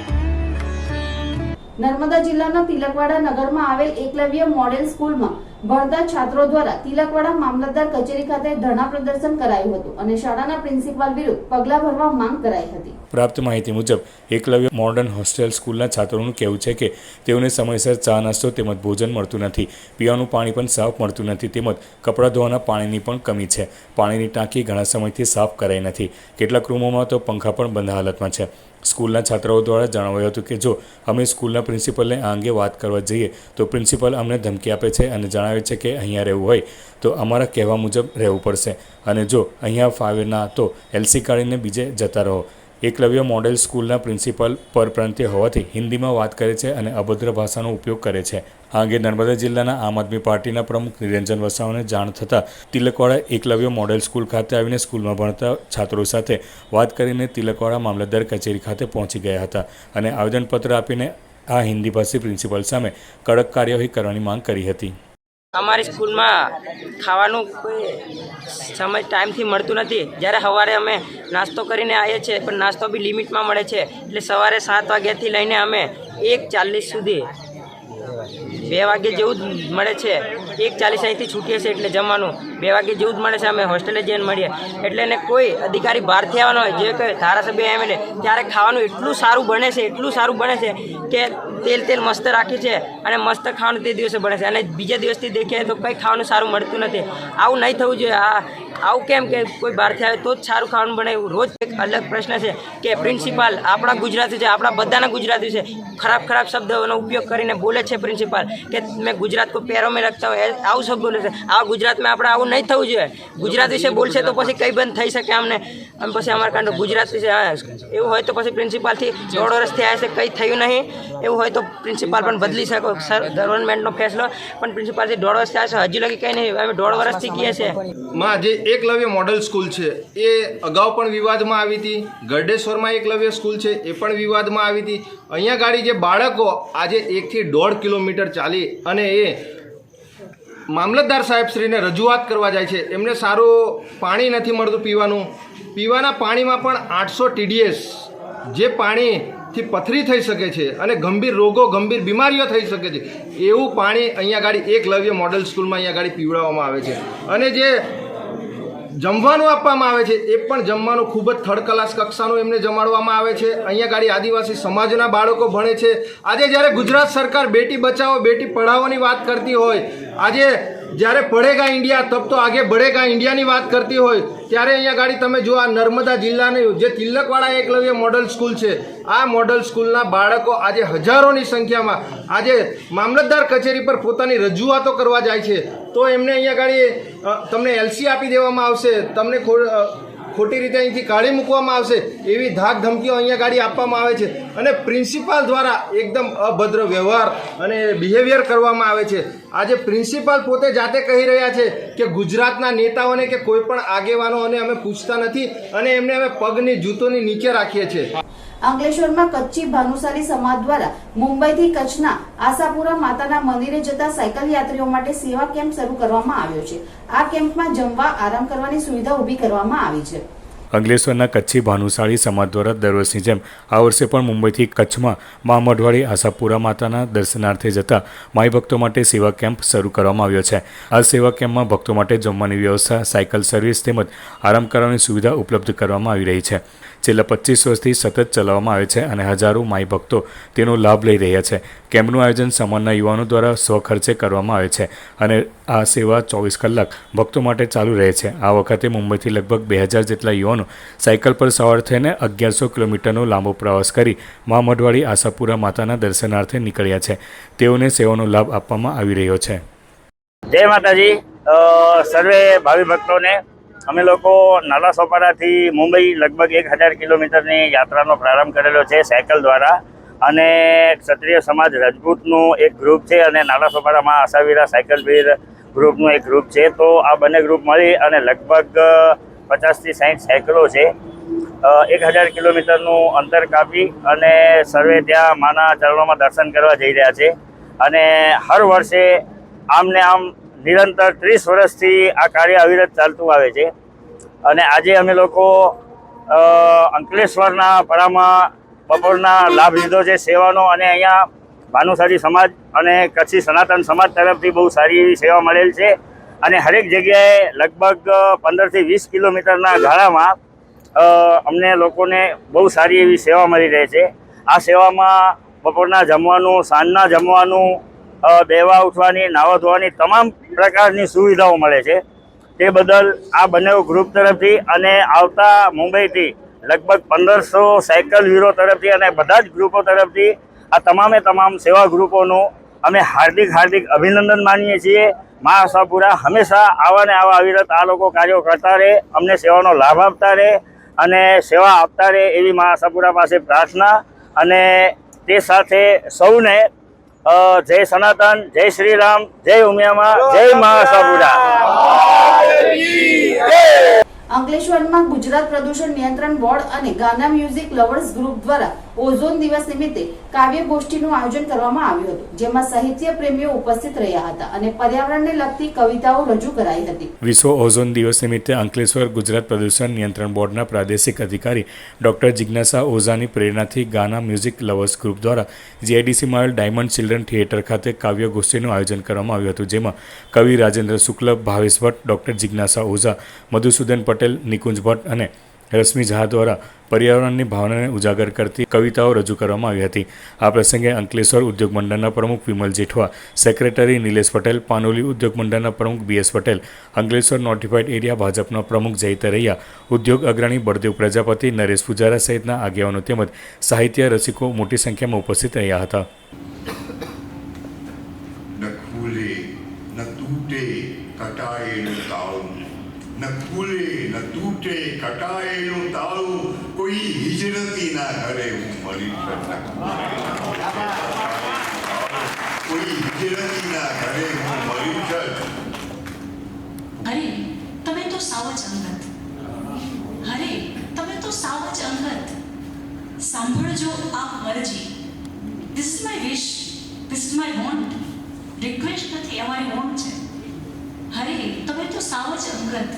નર્મદા જિલ્લાના તિલકવાડા નગરમાં આવેલ એકલવ્ય મોડેલ સ્કૂલમાં ભણતા છાત્રો દ્વારા તિલકવાડા મામલતદાર કચેરી ખાતે ધરણા પ્રદર્શન કરાયું હતું અને શાળાના પ્રિન્સિપાલ વિરુદ્ધ પગલાં ભરવા માંગ કરાઈ હતી. પ્રાપ્ત માહિતી મુજબ એકલવ્ય મોડર્ન હોસ્ટેલ સ્કૂલના છાત્રોનું કહેવું છે કે તેઓને સમયસર ચા નાસ્તો તેમજ ભોજન મળતું નથી, પીવાનું પાણી પણ સાફ મળતું નથી, તેમજ કપડાં ધોવાના પાણીની પણ કમી છે. પાણીની ટાંકી ઘણા સમયથી સાફ કરાઈ નથી. કેટલાક રૂમોમાં તો પંખા પણ બંધ હાલતમાં છે. સ્કૂલના છાત્રાઓ દ્વારા જણાવાયું હતું કે જો અમે સ્કૂલના પ્રિન્સિપલને આ અંગે વાત કરવા જઈએ તો પ્રિન્સિપલ અમને ધમકી આપે છે અને જણાવે છે કે અહીંયા રહેવું હોય તો અમારા કહેવા મુજબ રહેવું પડશે અને જો અહીંયા ફાવે ના તો LC કાઢીને બીજે જતા રહો. એકલવ્ય મોડેલ સ્કૂલના પ્રિન્સિપલ પરપ્રાંતીય હોવાથી હિન્દીમાં વાત કરે છે અને અભદ્ર ભાષાનો ઉપયોગ કરે છે. આ અંગે નર્મદા જિલ્લાના આમ આદમી પાર્ટીના પ્રમુખ નિરંજન વસાવાને જાણ થતાં તિલકવાડા એકલવ્ય મોડેલ સ્કૂલ ખાતે આવીને સ્કૂલમાં ભણતા છાત્રો સાથે વાત કરીને તિલકવાડા મામલતદાર કચેરી ખાતે પહોંચી ગયા હતા અને આવેદનપત્ર આપીને આ હિન્દી ભાષી પ્રિન્સિપલ સામે કડક કાર્યવાહી કરવાની માંગ કરી હતી. અમારી સ્કૂલમાં ખાવાનું કોઈ સમય ટાઈમથી મળતું નથી. જ્યારે સવારે અમે નાસ્તો કરીને આવીએ છીએ પણ નાસ્તો બી લિમિટમાં મળે છે. એટલે સવારે 7 વાગ્યાથી લઈને અમે 1:40 સુધી 2 વાગે જેવું જ મળે છે. 1:40 અહીંથી છૂટીએ છીએ એટલે જમવાનું 2 વાગે જેવું જ મળે છે. અમે હોસ્ટેલે જઈને મળીએ એટલે એને કોઈ અધિકારી બહારથી આવવાનો હોય જે કોઈ ધારાસભ્ય MLA ત્યારે ખાવાનું એટલું સારું બને છે કે તેલ મસ્ત રાખે છે અને મસ્ત ખાવાનું તે દિવસે બને છે અને બીજા દિવસથી દેખીએ તો કંઈ ખાવાનું સારું મળતું નથી. આવું નહીં થવું જોઈએ. આવું કેમ કે કોઈ બહારથી આવે તો જ સારું ખાવાનું બને એવું રોજ એક અલગ પ્રશ્ન છે કે પ્રિન્સિપાલ આપણા ગુજરાતી છે, આપણા બધાના ગુજરાતી છે, ખરાબ શબ્દોનો ઉપયોગ કરીને બોલે છે પ્રિન્સિપાલ કે મેં ગુજરાત કો પેરો મેં રખતા હોય આવું શબ્દ બોલે છે. આ ગુજરાતમાં આપણે આવું નહીં થવું જોઈએ. ગુજરાત વિશે બોલશે તો પછી કંઈ બંધ થઈ શકે અમને અને પછી અમારા કાંડો ગુજરાત વિશે એવું હોય તો પછી પ્રિન્સિપાલથી 1.5 વર્ષથી આવ્યા છે કંઈ થયું નહીં. એવું હોય તો પ્રિન્સિપાલ પણ બદલી શકો. ગવર્મેન્ટનો ફેસલો પણ પ્રિન્સિપાલથી 1.5 વર્ષથી આવ્યા છે હજી લગી કંઈ નહીં. અમે 1.5 વર્ષથી કહીએ છીએ. જે એકલવ્ય મોડલ સ્કૂલ છે એ અગાઉ પણ વિવાદમાં આવી હતી. ગરડેશ્વરમાં એકલવ્ય સ્કૂલ છે એ પણ વિવાદમાં આવી હતી. અહીંયા ગાડી જે બાળકો આજે 1 થી 1.5 કિલોમીટર ચાલી અને એ મામલતદાર સાહેબશ્રીને રજૂઆત કરવા જાય છે. એમને સારું પાણી નથી મળતું પીવાના પાણીમાં પણ 800 TDS જે પાણીથી પથરી થઈ શકે છે અને ગંભીર રોગો ગંભીર બીમારીઓ થઈ શકે છે એવું પાણી અહીંયા ગાડી એકલવ્ય મોડલ સ્કૂલમાં અહીંયા ગાડી પીવડાવવામાં આવે છે. અને જે જમવાનું આપવામાં આવે છે એ પણ જમવાનું ખૂબ જ થર્ડ ક્લાસ કક્ષાનું એમને જમાડવામાં આવે છે. અહીંયા ગાડી આદિવાસી સમાજના બાળકો ભણે છે. આજે જ્યારે ગુજરાત સરકાર બેટી બચાવો બેટી પઢાઓની વાત કરતી હોય, આજે જ્યારે પઢેગા ઇન્ડિયા તબ તો આગે બઢેગા ઇન્ડિયાની વાત કરતી હોય ત્યારે અહીંયા ગાડી તમે જો આ નર્મદા જિલ્લાની જે તિલકવાડા એકલવ્ય મોડલ સ્કૂલ છે આ મોડલ સ્કૂલના બાળકો આજે હજારોની સંખ્યામાં આજે મામલતદાર કચેરી પર પોતાની રજૂઆતો કરવા જાય છે તો એમને અહીંયા ગાડી તમને LC આપી દેવામાં આવશે, તમને ખોટી રીતે અહીંથી કાઢી મૂકવામાં આવશે એવી ધાક ધમકીઓ અહીંયા ગાડી આપવામાં આવે છે અને પ્રિન્સિપાલ દ્વારા એકદમ અભદ્ર વ્યવહાર અને બિહેવિયર કરવામાં આવે છે. આજે પ્રિન્સિપાલ પોતે જાતે કહી રહ્યા છે કે ગુજરાતના નેતાઓને કે કોઈ પણ આગેવાનોને અમે પૂછતા નથી અને એમને અમે પગની જૂતોની નીચે રાખીએ છીએ. અંકલેશ્વરમાં કચ્છી ભાનુશાલી સમાજ દ્વારા મુંબઈથી કચ્છના આશાપુરા માતાના મંદિરે જતા સાયકલ યાત્રીઓ માટે સેવા કેમ્પ શરૂ કરવામાં આવ્યો છે. આ કેમ્પમાં જમવા આરામ કરવાની સુવિધા ઊભી કરવામાં આવી છે. અંકલેશ્વરના કચ્છી ભાનુશાળી સમાજ દ્વારા દર વર્ષની જેમ આ વર્ષે પણ મુંબઈથી કચ્છમાં મા મઢવાડી આશાપુરા માતાના દર્શનાર્થે જતા માઈ ભક્તો માટે સેવા કેમ્પ શરૂ કરવામાં આવ્યો છે. આ સેવા કેમ્પમાં ભક્તો માટે જમવાની વ્યવસ્થા, સાયકલ સર્વિસ તેમજ આરામ કરવાની સુવિધા ઉપલબ્ધ કરવામાં આવી રહી છે. છેલ્લા 25 વર્ષથી સતત ચલાવવામાં આવે છે અને હજારો માઈ ભક્તો તેનો લાભ લઈ રહ્યા છે. કેમ્પનું આયોજન સમાજના યુવાનો દ્વારા સ્વખર્ચે કરવામાં આવે છે અને આ સેવા 24 કલાક ભક્તો માટે ચાલુ રહે છે. આ વખતે મુંબઈથી લગભગ 2000 જેટલા યુવાનો સાયકલ પર સવાર થઈને 1100 કિલોમીટરનો લાંબો પ્રવાસ કરી મા મઢવાડી આશાપુરા માતાના દર્શનાર્થે નીકળ્યા છે. તેઓને સેવાનો લાભ આપવામાં આવી રહ્યો છે. જય માતાજી. સર્વે ભાવિ ભક્તોને અમે લોકો નાલા સોપારાથી મુંબઈ લગભગ 1000 કિલોમીટરની યાત્રાનો પ્રારંભ કરેલો છે સાયકલ દ્વારા, અને ક્ષત્રિય સમાજ રાજપૂતનું એક ગ્રુપ છે અને નાલા સોપારામાં આશાવીરા સાયકલ વીર ગ્રુપનું એક ગ્રુપ છે. તો આ બંને ગ્રુપ મળી અને લગભગ 50 થી 60 સાયકલો છે. 1000 કિલોમીટરનું અંતર કાપી અને સર્વે ત્યાં માના ચરણોમાં દર્શન કરવા જઈ રહ્યા છે. અને હર વર્ષે આમને આમ નિરંતર 30 વર્ષથી આ કાર્ય અવિરત ચાલતું આવે છે. અને આજે અમે લોકો અંકલેશ્વરના પરામાં બપોરના લાભ લીધો છે સેવાનો, અને અહીંયા ભાનુશાળી સમાજ અને કચ્છી સનાતન સમાજ તરફથી બહુ સારી એવી સેવા મળેલ છે. અને હરેક જગ્યાએ લગભગ 15 થી 20 કિલોમીટરના ગાળામાં અમને લોકોને બહુ સારી એવી સેવા મળી રહે છે. આ સેવામાં બપોરના જમવાનું, સાંજના જમવાનું, બેવા ઉઠવાની, નાહવા ધોવાની તમામ પ્રકારની સુવિધાઓ મળે છે. તે બદલ આ બંને ગ્રુપ તરફથી અને આવતા મુંબઈથી લગભગ 1500 સાયકલ વીરો તરફથી અને બધા જ ગ્રુપો તરફથી આ તમામે તમામ સેવા ગ્રુપોનું અમે હાર્દિક અભિનંદન માનીએ છીએ. મા આશાપુરા હંમેશા આવા ને આવા અવિરત આ લોકો કાર્યો કરતા રહે, અમને સેવાનો લાભ આપતા રહે અને સેવા આપતા રહે એવી મા આશાપુરા પાસે પ્રાર્થના. અને તે સાથે સૌને જય સનાતન, જય શ્રી રામ, જય ઉમિયામાં, જય મા આશાપુરા. અંકલેશ્વરમાં ગુજરાત પ્રદૂષણ નિયંત્રણ બોર્ડ અને ગાના મ્યુઝિક લવર્સ ગ્રુપ દ્વારા ઓઝોન દિવસ નિમિત્તે કાવ્ય ગોષ્ઠીનું આયોજન કરવામાં આવ્યું હતું, જેમાં સાહિત્ય પ્રેમીઓ ઉપસ્થિત રહ્યા હતા અને પર્યાવરણને લગતી કવિતાઓ રજૂ કરાઈ હતી. વિશ્વ ઓઝોન દિવસ નિમિત્તે અંકલેશ્વર ગુજરાત પ્રદૂષણ નિયંત્રણ બોર્ડના પ્રાદેશિક અધિકારી ડોક્ટર જિજ્ઞાસા ઓઝાની પ્રેરણાથી ગાના મ્યુઝિક લવર્સ ગ્રુપ દ્વારા જીઆઈડીસીમાં આવેલ ડાયમંડ ચિલ્ડ્રન થિયેટર ખાતે કાવ્ય ગોષ્ઠીનું આયોજન કરવામાં આવ્યું હતું, જેમાં કવિ રાજેન્દ્ર શુક્લ, ભાવેશ ભટ્ટ, ડોક્ટર જિજ્ઞાસા ઓઝા, મધુસૂદન પટેલ, નિકુંજ ભટ્ટ અને રશ્મિ ઝા દ્વારા પર્યાવરણની ભાવનાને ઉજાગર કરતી કવિતાઓ રજૂ કરવામાં આવી હતી. આ પ્રસંગે અંકલેશ્વર ઉદ્યોગ મંડળના પ્રમુખ વિમલ જેઠવા, સેક્રેટરી નિલેશ પટેલ, પાનોલી ઉદ્યોગ મંડળના પ્રમુખ BS Patel, Ankleshwar notified area ભાજપના પ્રમુખ જય તરૈયા, ઉદ્યોગ અગ્રણી બળદેવ પ્રજાપતિ, નરેશ પૂજારા સહિતના આગેવાનો તેમજ સાહિત્ય રસિકો મોટી સંખ્યામાં ઉપસ્થિત રહ્યા હતા. न फूले न टूटे कटाएલું તાળું કોઈ હિજરતી ના ઘરે હું મરી કોઈ હિજરતી ના ઘરે હું મરી અરે તમે તો સાવ જ અંગત, અરે તમે તો સાવ જ અંગત. સાંભળજો આપ મરજી. This is my wish, this is my want. Request નથી, અમારી વોન્ટ છે. અરે તમે તો સાવ જ અંગત.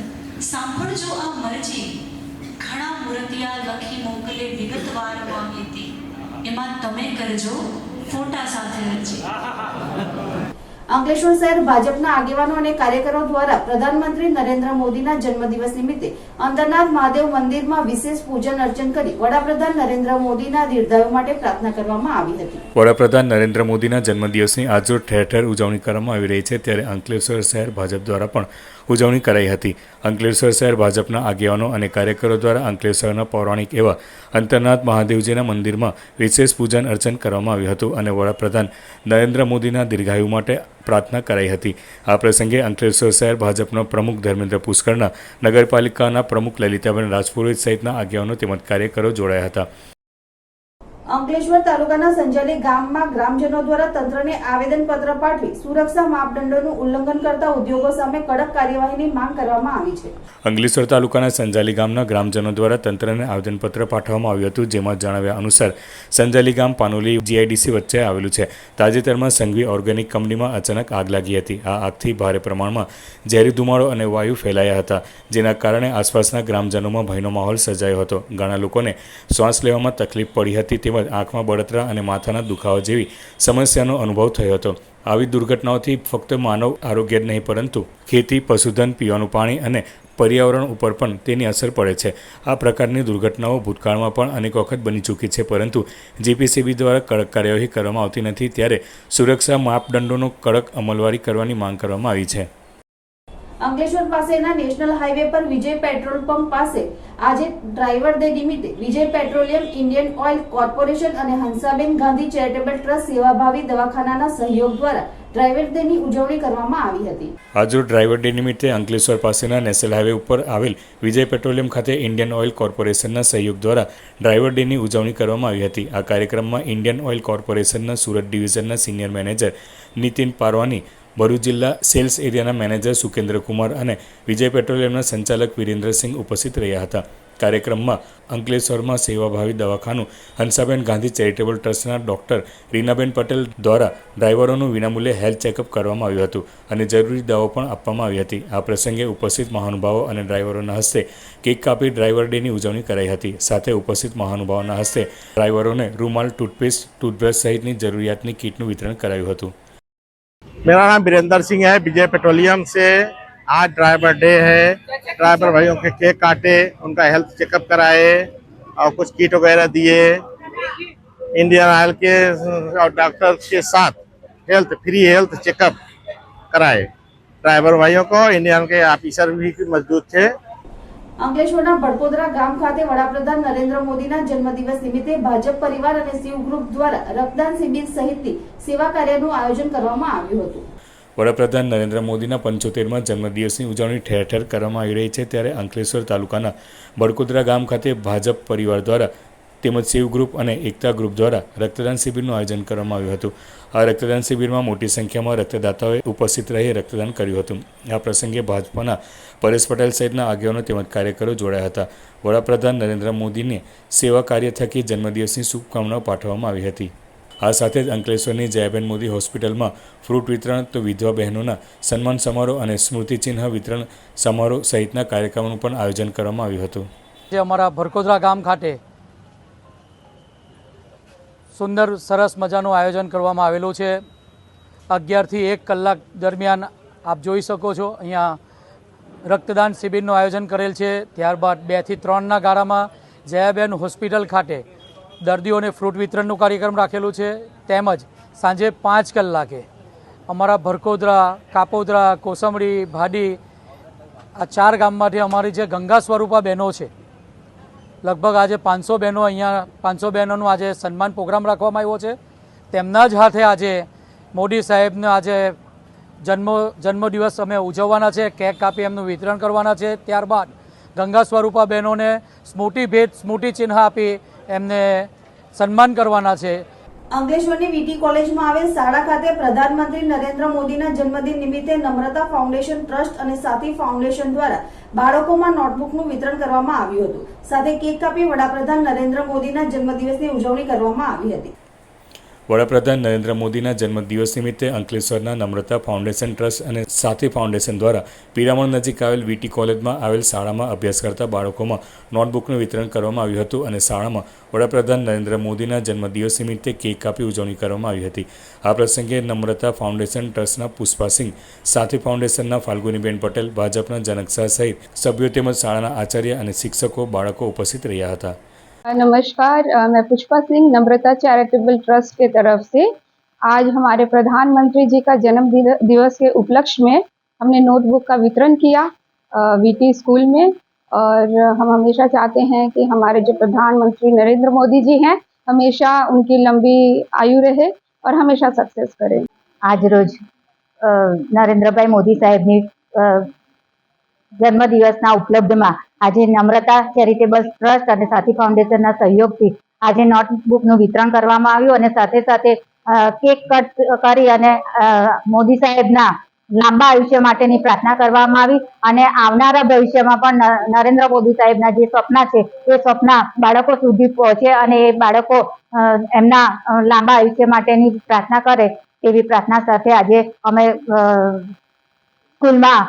સાંભળજો આ મરજી. ઘણા મૂર્તિયા લખી મોકલે વિગતવાર માહિતી, એમાં તમે કરજો ફોટા સાથે રજી. અંકલેશ્વર શહેર ભાજપના આગેવાનો અને કાર્યકરો દ્વારા પ્રધાનમંત્રી નરેન્દ્ર મોદીના જન્મદિવસ નિમિત્તે અંતરનાથ મહાદેવ મંદિરમાં વિશેષ પૂજન અર્ચન કરી વડાપ્રધાન નરેન્દ્ર મોદીના દીર્ઘાયુ માટે પ્રાર્થના કરવામાં આવી હતી. વડાપ્રધાન નરેન્દ્ર મોદીના જન્મદિવસની આજરોજ ઠેર ઠેર ઉજવણી કરવામાં આવી રહી છે, ત્યારે અંકલેશ્વર શહેર ભાજપ દ્વારા પણ ઉજવણી કરાઈ હતી. અંકલેશ્વર શહેર ભાજપના આગેવાનો અને કાર્યકરો દ્વારા અંકલેશ્વરના પૌરાણિક એવા અંતરનાથ મહાદેવજીના મંદિરમાં વિશેષ પૂજન અર્ચન કરવામાં આવ્યું હતું અને વડાપ્રધાન નરેન્દ્ર મોદીના દીર્ઘાયુ માટે પ્રાર્થના કરાઈ હતી. આ પ્રસંગે અંકલેશ્વર શહેર ભાજપના પ્રમુખ ધર્મેન્દ્ર પુષ્કરના, નગરપાલિકાના પ્રમુખ લલિતાબેન રાજપુરોહિત સહિતના આગેવાનો તેમજ કાર્યકરો જોડાયા હતા. અંકલેશ્વર તાલુકાના સંજાલી ગામમાં ગ્રામજનો દ્વારા તંત્રને આવેદનપત્ર પાઠવી સુરક્ષા માપદંડોનું ઉલ્લંઘન કરતા ઉદ્યોગો સામે કડક કાર્યવાહીની માંગ કરવામાં આવી છે. અંકલેશ્વર તાલુકાના સંજાલી ગામના ગ્રામજનો દ્વારા તંત્રને આવેદનપત્ર પાઠવવામાં આવ્યું હતું, જેમાં જણાવ્યા અનુસાર સંજાલી ગામ પાનોલી જીઆઈડીસી વચ્ચે આવેલું છે. તાજેતરમાં સંઘવી ઓર્ગેનિક કંપનીમાં અચાનક આગ લાગી હતી. આ આગથી ભારે પ્રમાણમાં ઝેરી ધુમાડો અને વાયુ ફેલાયા હતા, જેના કારણે આસપાસના ગ્રામજનોમાં ભયનો માહોલ સર્જાયો હતો. ઘણા લોકોને શ્વાસ લેવામાં તકલીફ પડી હતી, તેમજ આંખમાં બળતરા અને માથાના દુખાવા જેવી સમસ્યાનો અનુભવ થયો હતો. આવી દુર્ઘટનાઓથી ફક્ત માનવ આરોગ્ય જ નહીં, પરંતુ ખેતી, પશુધન, પીવાનું પાણી અને પર્યાવરણ ઉપર પણ તેની અસર પડે છે. આ પ્રકારની દુર્ઘટનાઓ ભૂતકાળમાં પણ અનેક વખત બની ચૂકી છે, પરંતુ જીપીસીબી દ્વારા કડક કાર્યવાહી કરવામાં આવતી નથી. ત્યારે સુરક્ષા માપદંડોનો કડક અમલવારી કરવાની માંગ કરવામાં આવી છે. અંકલેશ્વર પાસેના નેશનલ હાઈવે પર વિજય પેટ્રોલ પંપ પાસે આજે ડ્રાઈવર ડે નિમિત્તે વિજય પેટ્રોલિયમ, ઇન્ડિયન ઓઇલ કોર્પોરેશન અને હંસાબેન ગાંધી ચેરિટેબલ ટ્રસ્ટ સેવાભાવી દવાખાનાના સહયોગ દ્વારા ડ્રાઈવર ડેની ઉજવણી કરવામાં આવી હતી. આજરોજ ડ્રાઈવર ડે નિમિત્તે અંકલેશ્વર પાસેના નેશનલ હાઈવે ઉપર આવેલ વિજય પેટ્રોલિયમ ખાતે ઇન્ડિયન ઓઇલ કોર્પોરેશનના સહયોગ દ્વારા ડ્રાઈવર ડેની ઉજવણી કરવામાં આવી હતી. આ કાર્યક્રમમાં ઇન્ડિયન ઓઇલ કોર્પોરેશનના સુરત ડિવિઝનના સિનિયર મેનેજર નીતિન પારવાની, ભરૂચ જિલ્લા સેલ્સ એરિયાના મેનેજર સુકેન્દ્ર કુમાર અને વિજય પેટ્રોલિયમના સંચાલક વિરેન્દ્રસિંહ ઉપસ્થિત રહ્યા હતા. કાર્યક્રમમાં અંકલેશ્વરમાં સેવાભાવી દવાખાનું હંસાબેન ગાંધી ચેરિટેબલ ટ્રસ્ટના ડોક્ટર રીનાબેન પટેલ દ્વારા ડ્રાઈવરોનું વિનામૂલ્યે હેલ્થ ચેકઅપ કરવામાં આવ્યું હતું અને જરૂરી દવાઓ પણ આપવામાં આવી હતી. આ પ્રસંગે ઉપસ્થિત મહાનુભાવો અને ડ્રાઈવરોના હસ્તે કેક કાપી ડ્રાઈવર ડેની ઉજવણી કરાઈ હતી. સાથે ઉપસ્થિત મહાનુભાવોના હસ્તે ડ્રાઈવરોને રૂમાલ, ટૂથપેસ્ટ, ટૂથબ્રશ સહિતની જરૂરિયાતની કીટનું વિતરણ કરાયું હતું. मेरा नाम वीरेंद्र सिंह है, विजय पेट्रोलियम से। आज ड्राइवर डे है। ड्राइवर भाइयों के केक काटे, उनका हेल्थ चेकअप कराए और कुछ किट वगैरह दिए। इंडियन ऑयल के और डॉक्टर के साथ फ्री हेल्थ चेकअप कराए ड्राइवर भाइयों को। इंडियन के ऑफिसर भी मौजूद थे। અંકલેશ્વરના ભડકોદરા ગામ ખાતે વડાપ્રધાન નરેન્દ્ર મોદીના જન્મદિવસ નિમિત્તે ભાજપ પરિવાર અને શિવ ગ્રુપ દ્વારા રક્તદાન શિબિર સહિતની સેવા કાર્યનું આયોજન કરવામાં આવ્યું હતું. વડાપ્રધાન નરેન્દ્ર મોદીના 75મા જન્મદિવસની ઉજવણી ઠેર ઠેર કરવામાં આવી રહી છે. ત્યારે અંકલેશ્વર તાલુકાના ભડકોદરા ગામ ખાતે ભાજપ પરિવાર દ્વારા તેમજ શિવ ગ્રુપ અને એકતા ગ્રુપ દ્વારા રક્તદાન શિબિરનું આયોજન કરવામાં આવ્યું હતું. આ રક્તદાન શિબિરમાં મોટી સંખ્યામાં રક્તદાતાઓએ ઉપસ્થિત રહી રક્તદાન કર્યું હતું. આ પ્રસંગે ભાજપના પરેશ પટેલ સહિતના આગેવાનો તેમજ કાર્યકરો જોડાયા હતા. વડાપ્રધાન નરેન્દ્ર મોદીને સેવા કાર્ય થકી જન્મદિવસની શુભકામનાઓ પાઠવવામાં આવી હતી. આ સાથે જ અંકલેશ્વરની જયાબેન મોદી હોસ્પિટલમાં ફ્રૂટ વિતરણ, તો વિધવા બહેનોના સન્માન સમારોહ અને સ્મૃતિચિહ્ન વિતરણ સમારોહ સહિતના કાર્યક્રમોનું પણ આયોજન કરવામાં આવ્યું હતું. જે અમારા ભડકોદરા ગામ ખાતે સુંદર સરસ મજાનું આયોજન કરવામાં આવેલું છે. 11 થી 1 કલાક દરમિયાન આપ જોઈ શકો છો અહીંયા રક્તદાન શિબિરનું આયોજન કરેલ છે. ત્યારબાદ 2 થી 3ના ગાળામાં જયાબેન હોસ્પિટલ ખાતે દર્દીઓને ફ્રૂટ વિતરણનું કાર્યક્રમ રાખેલું છે. તેમજ સાંજે 5 કલાકે અમારા ભડકોદરા, કાપોદરા, કોસંબડી, ભાડી આ 4 ગામમાંથી અમારી જે ગંગા સ્વરૂપા બહેનો છે, લગભગ આજે 500 બહેનો અહીંયા 500 બહેનોનું આજે સન્માન પ્રોગ્રામ રાખવામાં આવ્યો છે. તેમના જ હાથે આજે મોદી સાહેબનો આજે જન્મદિવસ અમે ઉજવવાના છે. કેક કાપી એમનું વિતરણ કરવાના છે. ત્યારબાદ ગંગા સ્વરૂપા બહેનોને સ્મૃતિ ભેટ, સ્મૃતિ ચિહ્ન આપી એમને સન્માન કરવાના છે. અંકલેશ્વરની વીટી કોલેજમાં આવેલ શાળા ખાતે પ્રધાનમંત્રી નરેન્દ્ર મોદીના જન્મદિન નિમિત્તે નમ્રતા ફાઉન્ડેશન ટ્રસ્ટ અને સાથી ફાઉન્ડેશન દ્વારા બાળકોમાં નોટબુકનું વિતરણ કરવામાં આવ્યું હતું. સાથે કેક કાપી વડાપ્રધાન નરેન્દ્ર મોદીના જન્મદિવસની ઉજવણી કરવામાં આવી હતી. વડાપ્રધાન નરેન્દ્ર મોદીના જન્મદિવસ નિમિત્તે અંકલેશ્વરના નમ્રતા ફાઉન્ડેશન ટ્રસ્ટ અને સાથી ફાઉન્ડેશન દ્વારા પિરામણ નજીક આવેલ વીટી કોલેજમાં આવેલ શાળામાં અભ્યાસ કરતા બાળકોમાં નોટબુકનું વિતરણ કરવામાં આવ્યું હતું અને શાળામાં વડાપ્રધાન નરેન્દ્ર મોદીના જન્મદિવસ નિમિત્તે કેક કાપી ઉજવણી કરવામાં આવી હતી. આ પ્રસંગે નમ્રતા ફાઉન્ડેશન ટ્રસ્ટના પુષ્પાસિંહ, સાથી ફાઉન્ડેશનના ફાલ્ગુનીબેન પટેલ, ભાજપના જનક શાહ સહિત સભ્યો તેમજ શાળાના આચાર્ય અને શિક્ષકો બાળકો ઉપસ્થિત રહ્યા હતા. नमस्कार, मैं पुष्पा सिंह नम्रता चैरिटेबल ट्रस्ट के तरफ से आज हमारे प्रधानमंत्री जी का जन्म दिवस के उपलक्ष्य में हमने नोटबुक का वितरण किया वीटी स्कूल में। और हम हमेशा चाहते हैं कि हमारे जो प्रधानमंत्री नरेंद्र मोदी जी हैं हमेशा उनकी लंबी आयु रहे और हमेशा सक्सेस करें. આજ રોજ નરેન્દ્રભાઈ મોદી સાહેબની જન્મદિવસના ઉપલબ્ધમાં આજે નમ્રતા ચેરિટેબલ ટ્રસ્ટ અને સાથી ફાઉન્ડેશનના સહયોગથી આજે નોટબુકનું વિતરણ કરવામાં આવ્યું અને સાથે સાથે કેક કટ કરી અને મોદી સાહેબના લાંબા આયુષ્ય માટેની પ્રાર્થના કરવામાં આવી અને આવનારા ભવિષ્યમાં પણ નરેન્દ્ર મોદી સાહેબના જે સપના છે એ સપના બાળકો સુધી પહોંચે અને એ બાળકો એમના લાંબા આયુષ્ય માટેની પ્રાર્થના કરે એવી પ્રાર્થના સાથે આજે અમે સ્કૂલમાં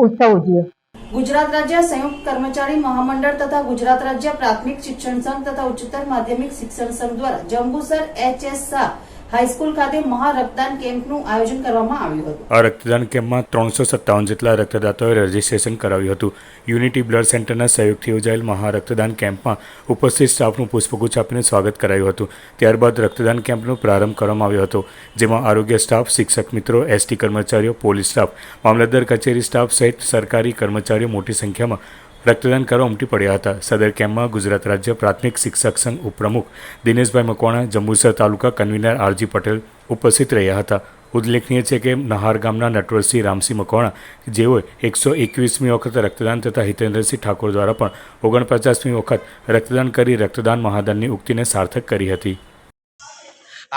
ઉત્સવ ઉજવ્યો. ગુજરાત રાજ્ય સંયુક્ત કર્મચારી મહામંડળ તથા ગુજરાત રાજ્ય પ્રાથમિક શિક્ષણ સંઘ તથા ઉચ્ચતર માધ્યમિક શિક્ષણ સંઘ દ્વારા જંબુસર એચ.એસ. શાહ હાઈસ્કૂલ ખાતે મહા રક્તદાન કેમ્પનું આયોજન કરવામાં આવ્યું હતું. આ રક્તદાન કેમ્પમાં 357 જેટલા રક્તદાતાઓએ રજીસ્ટ્રેશન કરાવ્યું હતું. યુનિટી બ્લડ સેન્ટરના સહયોગથી યોજાયેલ મહા રક્તદાન કેમ્પમાં ઉપસ્થિત સ્ટાફનું પુષ્પગુચ્છ આપીને સ્વાગત કરાયું હતું. ત્યારબાદ રક્તદાન કેમ્પનો પ્રારંભ કરવામાં આવ્યો હતો, જેમાં આરોગ્ય સ્ટાફ, શિક્ષક મિત્રો, એસટી કર્મચારીઓ, પોલીસ સ્ટાફ, મામલતદાર કચેરી સ્ટાફ સહિત સરકારી કર્મચારીઓ મોટી સંખ્યામાં રક્તદાન કરવા ઉમટી પડ્યા હતા. સદર કેમ્પમાં ગુજરાત રાજ્ય પ્રાથમિક શિક્ષક સંઘ ઉપપ્રમુખ દિનેશભાઈ મકવાણા, જંબુસર તાલુકા કન્વીનર આરજી પટેલ ઉપસ્થિત રહ્યા હતા. ઉલ્લેખનીય છે કે નહાર ગામના નટવરસિંહ રામસિંહ મકવાણા, જેઓએ 121મી વખત રક્તદાન તથા હિતેન્દ્રસિંહ ઠાકોર દ્વારા પણ 49મી વખત રક્તદાન કરી રક્તદાન મહાદાનની ઉક્તિને સાર્થક કરી હતી.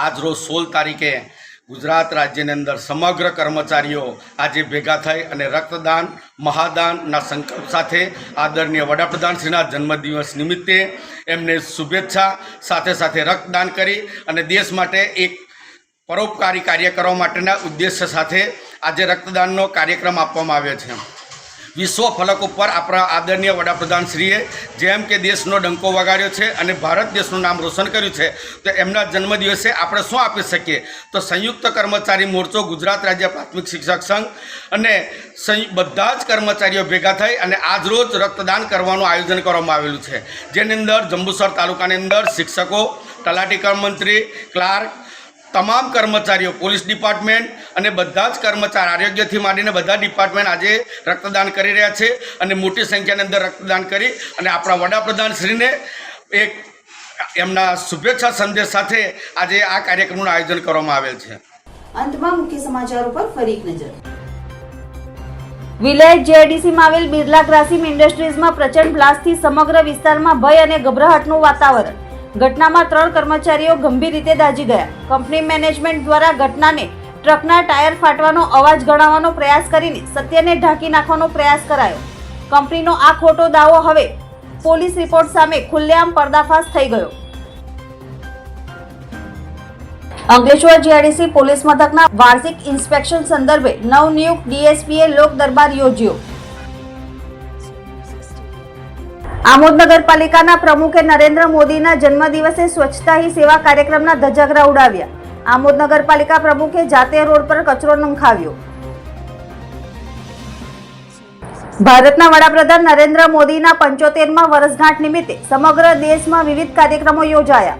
આજ રોજ 16 તારીખે ગુજરાત રાજ્યની અંદર સમગ્ર કર્મચારીઓ આજે ભેગા થઈ અને રક્તદાન મહાદાનના સંકલ્પ સાથે આદરણીય વડાપ્રધાનશ્રીના જન્મદિવસ નિમિત્તે એમને શુભેચ્છા સાથે સાથે રક્તદાન કરી અને દેશ માટે એક પરોપકારી કાર્ય કરવા માટેના ઉદ્દેશ્ય સાથે આજે રક્તદાનનો કાર્યક્રમ આપવામાં આવ્યો છે. વિશ્વ ફલક ઉપર આપણા આદરણીય વડાપ્રધાનશ્રીએ જેમ કે દેશનો ડંકો વગાડ્યો છે અને ભારત દેશનું નામ રોશન કર્યું છે, તો એમના જન્મદિવસે આપણે શું આપી શકીએ? તો સંયુક્ત કર્મચારી મોરચો, ગુજરાત રાજ્ય પ્રાથમિક શિક્ષક સંઘ અને બધા જ કર્મચારીઓ ભેગા થઈ અને આજરોજ રક્તદાન કરવાનું આયોજન કરવામાં આવેલું છે, જેની અંદર જંબુસર તાલુકાની અંદર શિક્ષકો, તલાટી કર્મચારી, ક્લાર્ક, તમામ કર્મચારીઓ, પોલીસ ડિપાર્ટમેન્ટ અને બધા જ કર્મચારી, આરોગ્યથી માંડીને બધા ડિપાર્ટમેન્ટ આજે રક્તદાન કરી રહ્યા છે અને મોટી સંખ્યાની અંદર રક્તદાન કરી અને આપણા વડાપ્રધાનશ્રીને એક એમના શુભેચ્છા સંદેશ સાથે આજે આ કાર્યક્રમનું આયોજન કરવામાં આવેલ છે. અંતમાં મુખ્ય સમાચાર ઉપર ફરી એક નજર. વિલેજ જેઆઈડીસીમાં આવેલ બિરલા ગ્રાસિમ ઇન્ડસ્ટ્રીઝમાં પ્રચંડ બ્લાસ્ટથી સમગ્ર વિસ્તારમાં ભય અને ગભરાટનું વાતાવરણ. ઘટનામાં 3 કર્મચારીઓ ગંભીર રીતે દાઝી ગયા. કંપની મેનેજમેન્ટ દ્વારા ઘટનાને ટ્રકના ટાયર ફાટવાનો અવાજ ગણાવવાનો પ્રયાસ કરીને સત્યને ઢાંકી નાખવાનો પ્રયાસ કરાયો. કંપનીનો આ ખોટો દાવો હવે પોલીસ રિપોર્ટ સામે ખુલ્લેઆમ પર્દાફાશ થઈ ગયો. અંકલેશ્વર જીઆઈડીસી પોલીસ મથકના વાર્ષિક ઇન્સ્પેક્શન સંદર્ભે નવનિયુક્ત ડીએસપીએ લોક દરબાર યોજ્યો. આમોદ નગરપાલિકાના પ્રમુખે નરેન્દ્ર મોદીના જન્મદિવસે સ્વચ્છતા હી સેવા કાર્યક્રમના ધજાગરા ઉડાવ્યા. આમોદ નગરપાલિકા પ્રમુખે જાતે રોડ પર કચરો નંખાવ્યો. ભારતના વડાપ્રધાન નરેન્દ્ર મોદીના 75મા વર્ષગાંઠ નિમિત્તે સમગ્ર દેશમાં વિવિધ કાર્યક્રમો યોજાયા.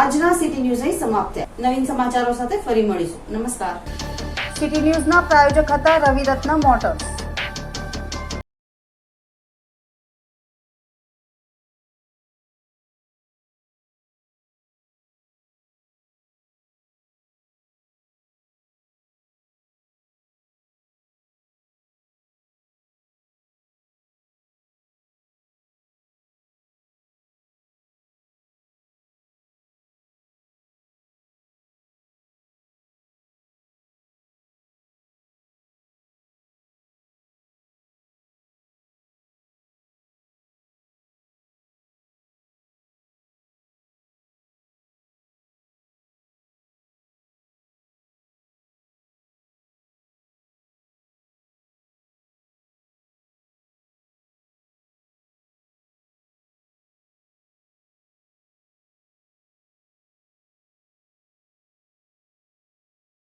આજના સિટી ન્યૂઝ અહીં સમાપ્ત થયા. નવીન સમાચારો સાથે ફરી મળીશું. નમસ્કાર. સિટી ન્યૂઝના પ્રાયોજક હતા રવિરત્ન મોટર્સ.